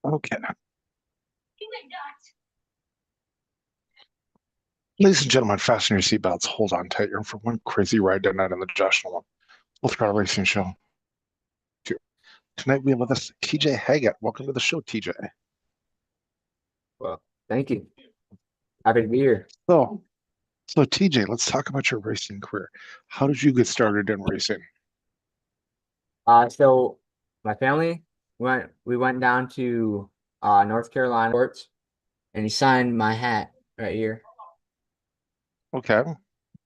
Okay. Ladies and gentlemen, fasten your seatbelts. Hold on tight. You're in for one crazy ride tonight on the Josh Nolan Throttle Racing Show. Tonight we have with us TJ Haggett. Welcome to the show, TJ. Well, thank you. Happy to be here. So TJ, let's talk about your racing career. How did you get started in racing? So my family we went down to North Carolina sports, and he signed my hat right here. Okay,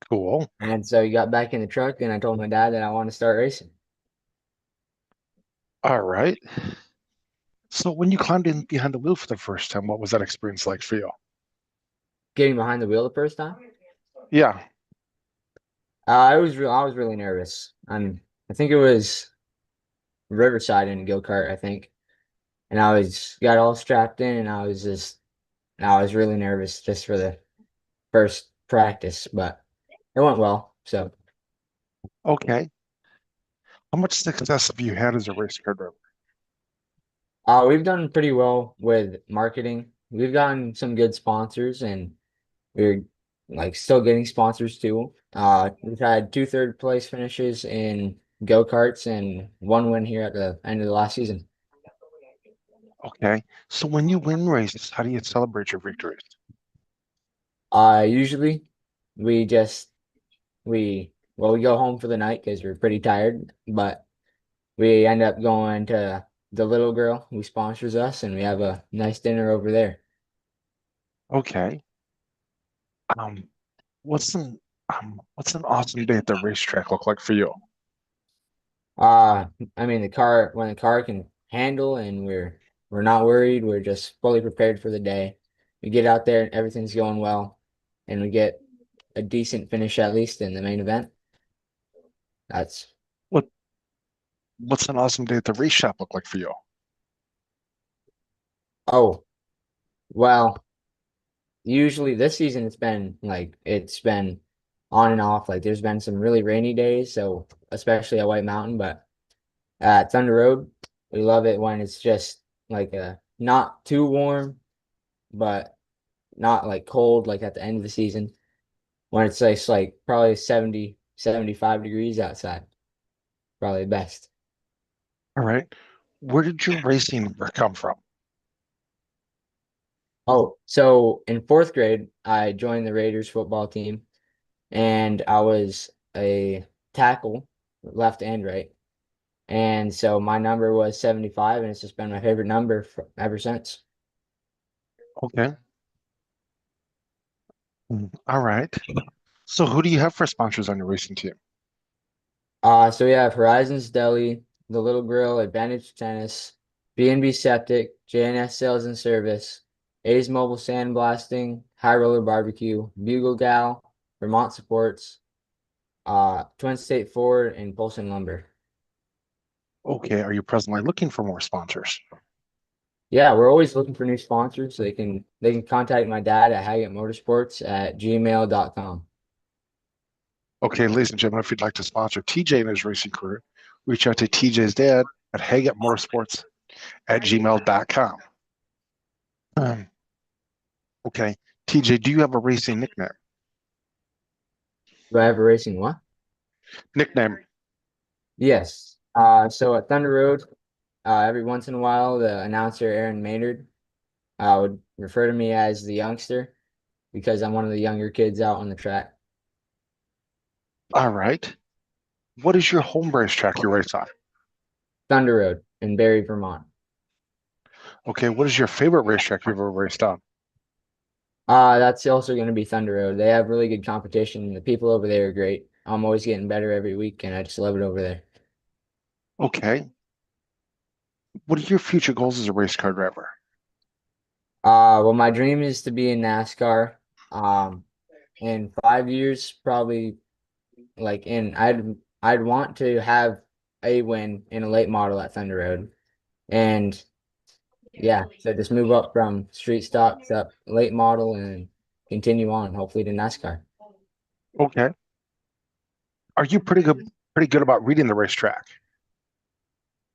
cool. And so he got back in the truck, and I told my dad that I want to start racing. All right. So when you climbed in behind the wheel for the first time, what was that experience like for you? Getting behind the wheel the first time, Yeah. I was really nervous. I think it was Riverside in a go-kart, I think, and I was got all strapped in, and I was really nervous just for the first practice, but it went well. So. Okay. How much success have you had as a race car driver? We've done pretty well with marketing. We've gotten some good sponsors, and we're like still getting sponsors too. We've had two third place finishes in go-karts and one win here at the end of the last season. Okay. So when you win races, how do you celebrate your victories? Usually we just we go home for the night because we're pretty tired, but we end up going to the little girl who sponsors us, and we have a nice dinner over there. Okay. Um, what's an awesome day at the racetrack look like for you? Uh, I mean, when the car can handle and we're not worried, we're just fully prepared for the day. We get out there and everything's going well, and we get a decent finish at least in the main event. That's What what's an awesome day at the race shop look like for you? oh, well, usually this season it's been on and off. Like there's been some really rainy days, so especially at White Mountain, but at Thunder Road, we love it when it's just like not too warm, but not like cold like at the end of the season when it's like probably 70, 75 degrees outside. Probably the best. All right. Where did your racing number come from? Oh, so in fourth grade, I joined the Raiders football team, and I was a tackle, left and right. And so my number was 75, and it's just been my favorite number ever since. Okay. All right. So who do you have for sponsors on your racing team? So we have Horizons Deli, The Little Grill, Advantage Tennis, B&B Septic, JNS Sales and Service, A's Mobile Sandblasting, High Roller Barbecue, Bugle Gal, Vermont Supports, Twin State Ford, and Polson Lumber. Okay. Are you presently looking for more sponsors? Yeah, we're always looking for new sponsors. So they can contact my dad at Haggett Motorsports at gmail.com. Okay, ladies and gentlemen, if you'd like to sponsor TJ in his racing career, reach out to TJ's dad at Haggett Motorsports at gmail.com. Okay. TJ, do you have a racing nickname? Do I have a racing what? Nickname. Yes. So at Thunder Road, every once in a while, the announcer Aaron Maynard would refer to me as the youngster because I'm one of the younger kids out on the track. All right. What is your home racetrack you race on? Thunder Road in Barry, Vermont. Okay. What is your favorite racetrack you've ever raced on? That's also going to be Thunder Road. They have really good competition. The people over there are great. I'm always getting better every week, and I just love it over there. Okay. What are your future goals as a race car driver? Well, my dream is to be in NASCAR. Um, in 5 years, probably I'd want to have a win in a late model at Thunder Road. And yeah, so just move up from street stocks up late model and continue on, hopefully to NASCAR. Okay. Are you pretty good about reading the racetrack?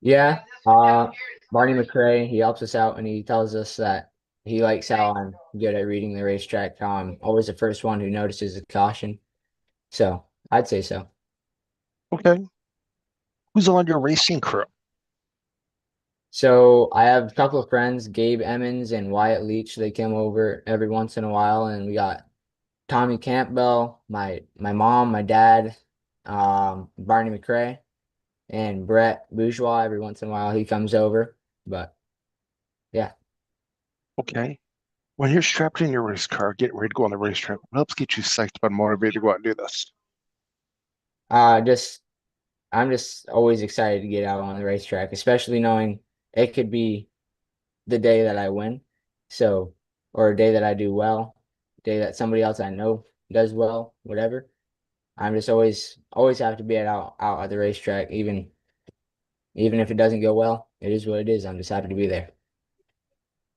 Yeah, Barney McRae, he helps us out and he tells us that he likes how I'm good at reading the racetrack, how I'm always the first one who notices a caution. So I'd say so. Okay. Who's on your racing crew? So I have a couple of friends, Gabe Emmons and Wyatt Leach. They come over every once in a while, and we got Tommy Campbell, my mom, my dad, Barney McRae, and Brett Bourgeois. Every once in a while, he comes over. But yeah, Okay. When you're strapped in your race car, getting ready to go on the racetrack, what helps get you psyched up and motivated to go out and do this? just I'm just always excited to get out on the racetrack, especially knowing it could be the day that I win. So, or a day that I do well, day that somebody else I know does well, whatever. I'm just always have to be out at the racetrack, even if it doesn't go well. It is what it is. I'm just happy to be there.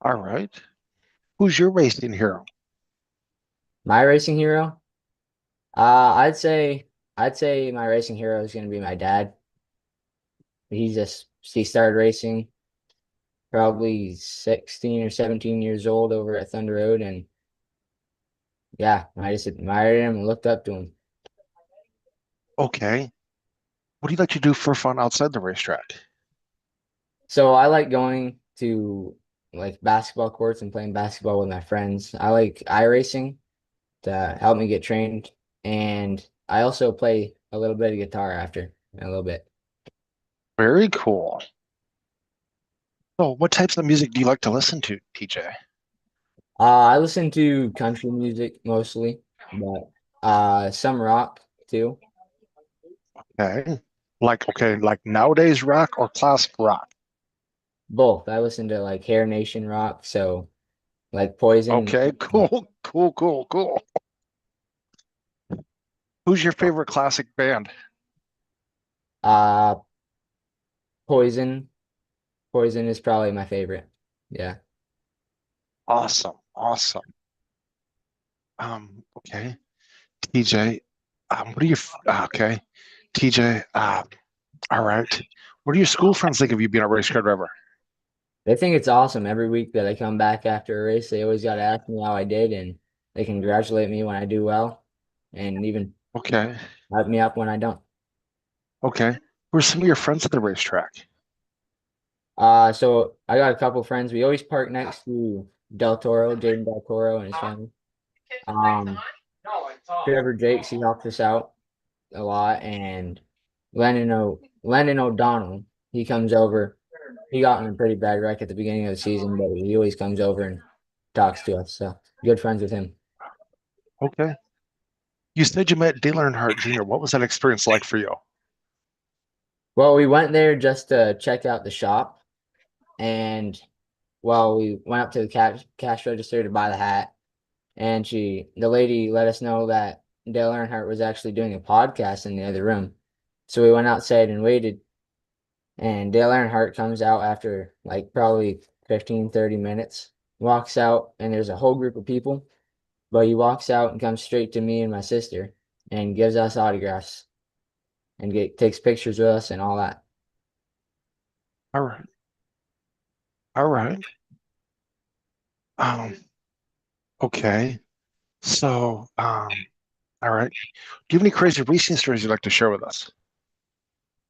All right. Who's your racing hero? My racing hero, uh, I'd say I'd say my racing hero is going to be my dad. He started racing probably 16 or 17 years old over at Thunder Road, and yeah, I just admired him and looked up to him. Okay. What do you like to do for fun outside the racetrack? So I like going to like basketball courts and playing basketball with my friends. I like iRacing to help me get trained. And I also play a little bit of guitar after a little bit. Very cool. So, what types of music do you like to listen to, TJ? I listen to country music mostly, but some rock too. Okay, like nowadays rock or classic rock? Both. I listen to like Hair Nation rock, so like Poison. Okay, cool, cool, cool, cool. Who's your favorite classic band? Uh Poison. Poison is probably my favorite. Yeah. Awesome, awesome. Okay, TJ. What are your okay, TJ? All right. What do your school friends think of you being a race car driver? They think it's awesome. Every week that I come back after a race, they always got to ask me how I did, and they congratulate me when I do well, and even Okay, hype me up when I don't. okay. Who are some of your friends at the racetrack? So I got a couple friends. We always park next to Del Toro, Jaden Del Toro and his family. Um, Trevor Jakes, he helped us out a lot, and Landon O'Donnell, he comes over. He got in a pretty bad wreck at the beginning of the season, but he always comes over and talks to us. So good friends with him. Okay. You said you met Dale Earnhardt Jr. What was that experience like for you? Well, we went there just to check out the shop, and well, we went up to the cash register to buy the hat, and the lady let us know that Dale Earnhardt was actually doing a podcast in the other room. So we went outside and waited, and Dale Earnhardt comes out after like probably 15, 30 minutes, walks out, and there's a whole group of people, but he walks out and comes straight to me and my sister and gives us autographs and takes pictures with us and all that. All right. All right. Um, okay. So, all right. Do you have any crazy racing stories you'd like to share with us?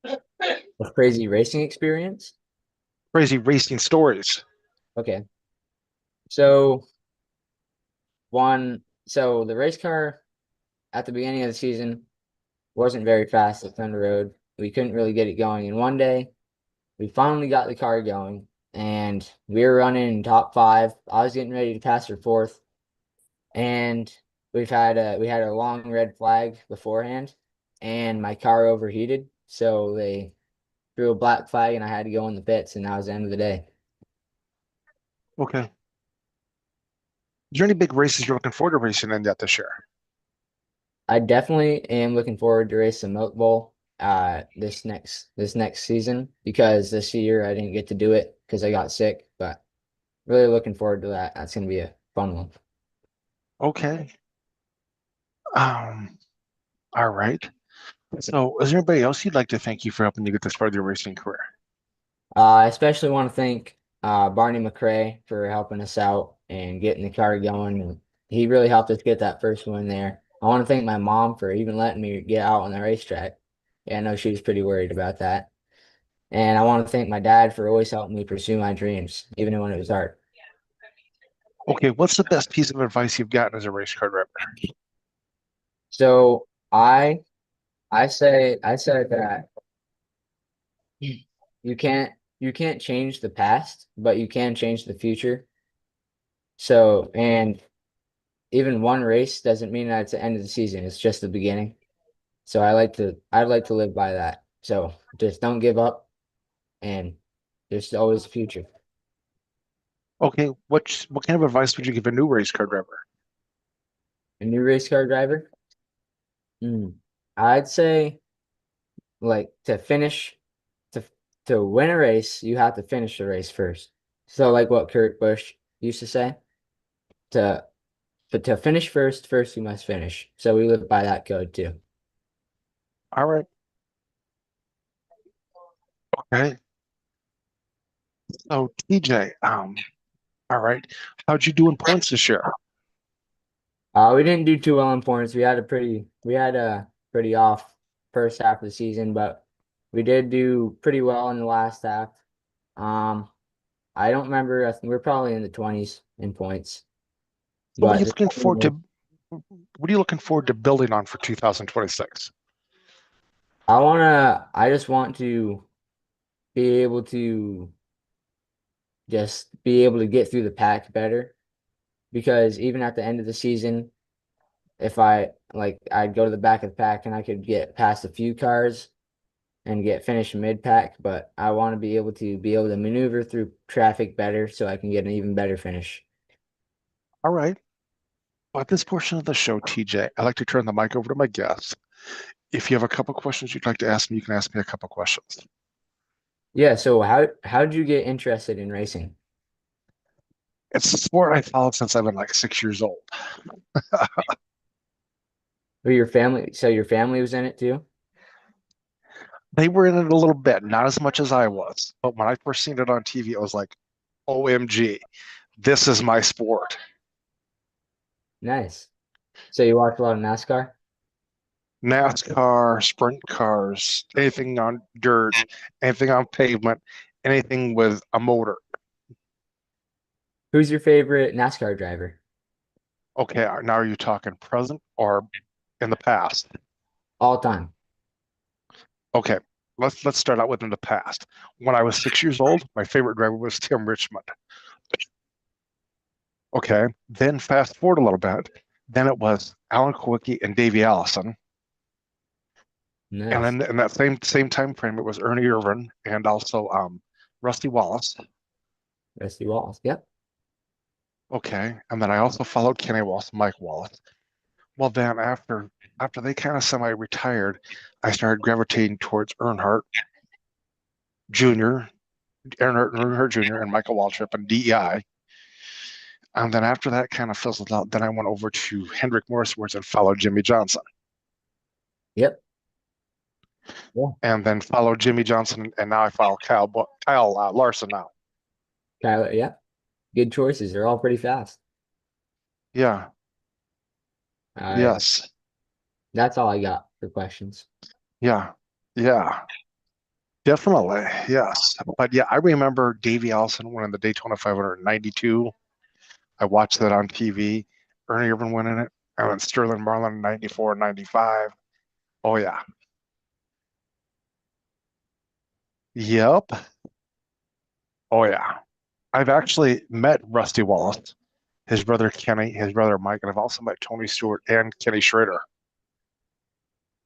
A crazy racing experience. Crazy racing stories. Okay. So so the race car at the beginning of the season wasn't very fast at Thunder Road. We couldn't really get it going. And one day we finally got the car going and we were running in top five. I was getting ready to pass for fourth. And we had a long red flag beforehand and my car overheated. So they threw a black flag and I had to go in the pits and that was the end of the day. Okay. Is there any big races you're looking forward to racing in yet this year? I definitely am looking forward to race the Milk Bowl this next season because this year I didn't get to do it because I got sick, but really looking forward to that. That's gonna be a fun one. Okay. Um, all right. So, is there anybody else you'd like to thank you for helping you get this far of your racing career? I especially want to thank Barney McRae for helping us out and getting the car going. And he really helped us get that first win there. I want to thank my mom for even letting me get out on the racetrack. Yeah, I know she was pretty worried about that. And I want to thank my dad for always helping me pursue my dreams, even when it was hard. Okay, what's the best piece of advice you've gotten as a race car driver? So I said that you can't you can't change the past, but you can change the future. So, and even one race doesn't mean that it's the end of the season. It's just the beginning. So I'd like to live by that. So just don't give up and there's always a future. Okay, what kind of advice would you give a new race car driver? A new race car driver? Mm. I'd say like to to win a race, you have to finish the race first. So like what Kurt Busch used to say, to but to finish first you must finish. So we live by that code too. All right. Okay. So, TJ, all right. How'd you do in points this year? We didn't do too well in points. We had a pretty off first half of the season, but we did do pretty well in the last half. Um, I don't remember. I think we're probably in the 20s in points, So what are but you looking forward to? What are you looking forward to building on for 2026? I just want to be able to just be able to get through the pack better because even at the end of the season, if I'd go to the back of the pack and I could get past a few cars and get finished mid pack, but I want to be able to maneuver through traffic better so I can get an even better finish. All right. Well, at this portion of the show, TJ, I like to turn the mic over to my guests. If you have a couple questions you'd like to ask me, you can ask me a couple questions. Yeah, so how did you get interested in racing? It's a sport I followed since I've been like 6 years old. Or your family was in it too? They were in it a little bit, not as much as I was. But when I first seen it on TV, I was like, OMG, this is my sport. Nice. So you watched a lot of NASCAR? NASCAR, sprint cars, anything on dirt, anything on pavement, anything with a motor. Who's your favorite NASCAR driver? Okay, now are you talking present or in the past? All time. Okay, let's start out with in the past. When I was 6 years old, my favorite driver was Tim Richmond. Okay, then fast forward a little bit. Then it was Alan Kulwicki and Davey Allison. And Nice. then in that same time frame, it was Ernie Irvan and also Rusty Wallace. Rusty Walls. Yep. Okay, and then I also followed Kenny Wallace, Mike Wallace. Well, then after they kind of semi-retired, I started gravitating towards Jr., Earnhardt Jr. and Michael Waltrip and DEI. And then after that kind of fizzled out, then I went over to Hendrick Motorsports and followed Jimmy Johnson. Yep. Yeah. And then followed Jimmy Johnson, and now I follow Kyle Larson now. Tyler, yeah. Good choices. They're all pretty fast. Yeah, Uh, yes, that's all I got for questions. yeah, yeah, definitely, yes. But yeah, I remember Davey Allison winning the Daytona 500 in '92. I watched that on TV. Ernie Irvan winning it. And then Sterling Marlin in '94 and '95. Oh, yeah. Yep. Oh, yeah. I've actually met Rusty Wallace, his brother Kenny, his brother Mike, and I've also met Tony Stewart and Kenny Schrader.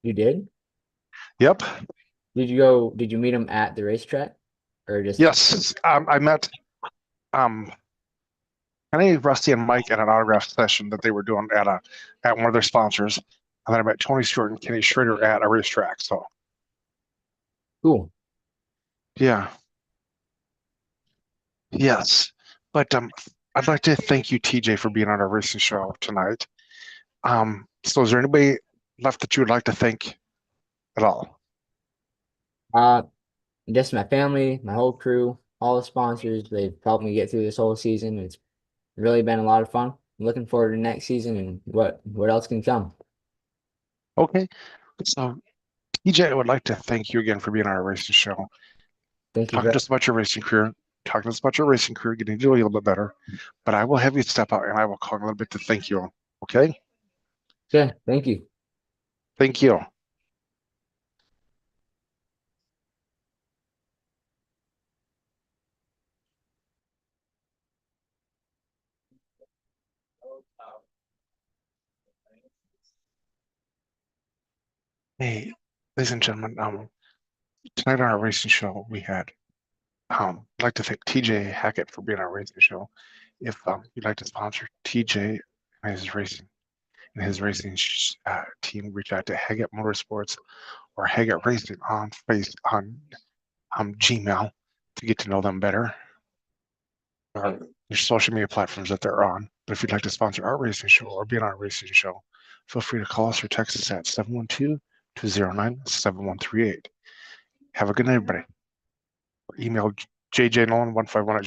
You did? Yep. Did you meet them at the racetrack or just Yes. I met um I met Rusty and Mike at an autograph session that they were doing at one of their sponsors. And then I met Tony Stewart and Kenny Schrader at a racetrack. So Cool. yeah, yes. But I'd like to thank you, TJ, for being on our racing show tonight. So is there anybody left that you would like to thank at all? Uh, just my family, my whole crew, all the sponsors, they've helped me get through this whole season. It's really been a lot of fun. I'm looking forward to next season and what else can come. Okay. So TJ, I would like to thank you again for being on our racing show. Thank you Talking very just about your racing career, talking just about your racing career, getting to know you a little bit better. But I will have you step out and I will call in a little bit to thank you. Okay? good. Thank you. Thank you. Hey, ladies and gentlemen, tonight on our racing show, we had I'd like to thank TJ Hackett for being on our racing show. If you'd like to sponsor TJ and his racing team, reach out to Haggett Motorsports or Haggett Racing on Gmail to get to know them better, or your social media platforms that they're on. But if you'd like to sponsor our racing show or be on our racing show, feel free to call us or text us at 712-209-7138. Have a good night, everybody. Or email jjnolan151@gmail.com.